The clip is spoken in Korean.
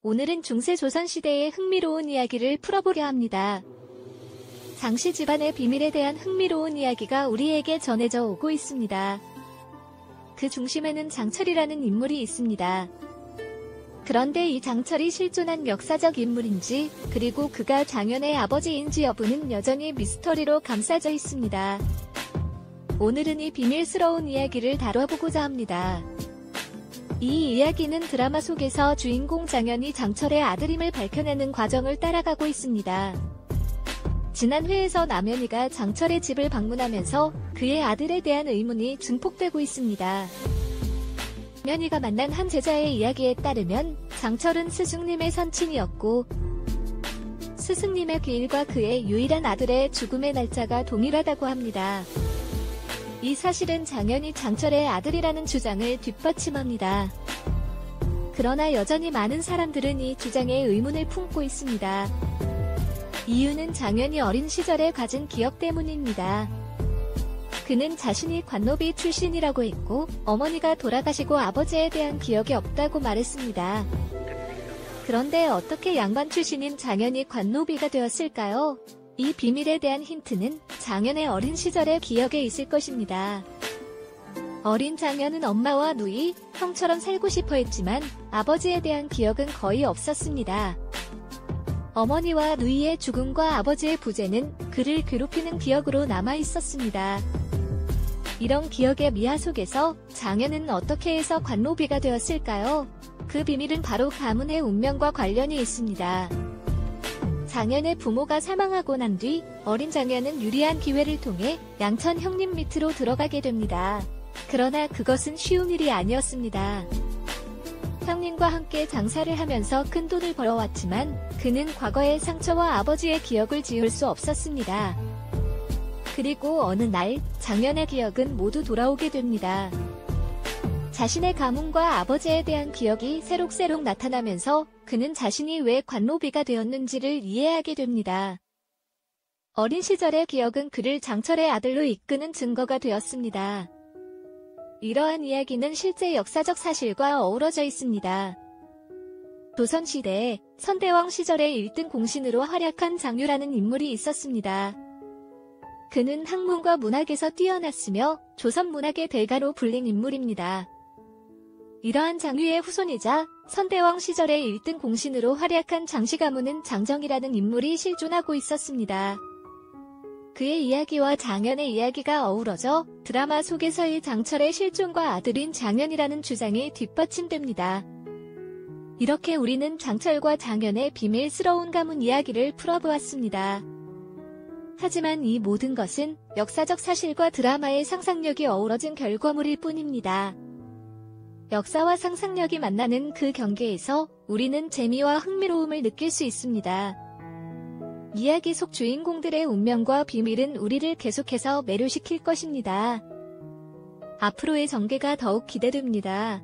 오늘은 중세 조선시대의 흥미로운 이야기를 풀어보려 합니다. 장씨 집안의 비밀에 대한 흥미로운 이야기가 우리에게 전해져 오고 있습니다. 그 중심에는 장철이라는 인물이 있습니다. 그런데 이 장철이 실존한 역사적 인물인지, 그리고 그가 장현의 아버지인지 여부는 여전히 미스터리로 감싸져 있습니다. 오늘은 이 비밀스러운 이야기를 다뤄보고자 합니다. 이 이야기는 드라마 속에서 주인공 장현이 장철의 아들임을 밝혀내는 과정을 따라가고 있습니다. 지난 회에서 남현이가 장철의 집을 방문하면서 그의 아들에 대한 의문이 증폭되고 있습니다. 남현이가 만난 한 제자의 이야기에 따르면 장철은 스승님의 선친이었고 스승님의 기일과 그의 유일한 아들의 죽음의 날짜가 동일하다고 합니다. 이 사실은 장현이 장철의 아들이라는 주장을 뒷받침합니다. 그러나 여전히 많은 사람들은 이 주장에 의문을 품고 있습니다. 이유는 장현이 어린 시절에 가진 기억 때문입니다. 그는 자신이 관노비 출신이라고 했고 어머니가 돌아가시고 아버지에 대한 기억이 없다고 말했습니다. 그런데 어떻게 양반 출신인 장현이 관노비가 되었을까요? 이 비밀에 대한 힌트는 장현의 어린 시절의 기억에 있을 것입니다. 어린 장현은 엄마와 누이, 형처럼 살고 싶어 했지만 아버지에 대한 기억은 거의 없었습니다. 어머니와 누이의 죽음과 아버지의 부재는 그를 괴롭히는 기억으로 남아 있었습니다. 이런 기억의 미화 속에서 장현은 어떻게 해서 관노비가 되었을까요? 그 비밀은 바로 가문의 운명과 관련이 있습니다. 장현의 부모가 사망하고 난 뒤 어린 장현은 유리한 기회를 통해 양천 형님 밑으로 들어가게 됩니다. 그러나 그것은 쉬운 일이 아니었습니다. 형님과 함께 장사를 하면서 큰 돈을 벌어왔지만 그는 과거의 상처와 아버지의 기억을 지울 수 없었습니다. 그리고 어느 날 장현의 기억은 모두 돌아오게 됩니다. 자신의 가문과 아버지에 대한 기억이 새록새록 나타나면서 그는 자신이 왜 관노비가 되었는지를 이해하게 됩니다. 어린 시절의 기억은 그를 장철의 아들로 이끄는 증거가 되었습니다. 이러한 이야기는 실제 역사적 사실과 어우러져 있습니다. 조선시대에 선대왕 시절에 1등 공신으로 활약한 장유라는 인물이 있었습니다. 그는 학문과 문학에서 뛰어났으며 조선 문학의 대가로 불린 인물입니다. 이러한 장유의 후손이자 선대왕 시절에 1등 공신으로 활약한 장씨 가문은 장정이라는 인물이 실존하고 있었습니다. 그의 이야기와 장현의 이야기가 어우러져 드라마 속에서의 장철의 실존과 아들인 장현이라는 주장이 뒷받침됩니다. 이렇게 우리는 장철과 장현의 비밀스러운 가문 이야기를 풀어보았습니다. 하지만 이 모든 것은 역사적 사실과 드라마의 상상력이 어우러진 결과물일 뿐입니다. 역사와 상상력이 만나는 그 경계에서 우리는 재미와 흥미로움을 느낄 수 있습니다. 이야기 속 주인공들의 운명과 비밀은 우리를 계속해서 매료시킬 것입니다. 앞으로의 전개가 더욱 기대됩니다.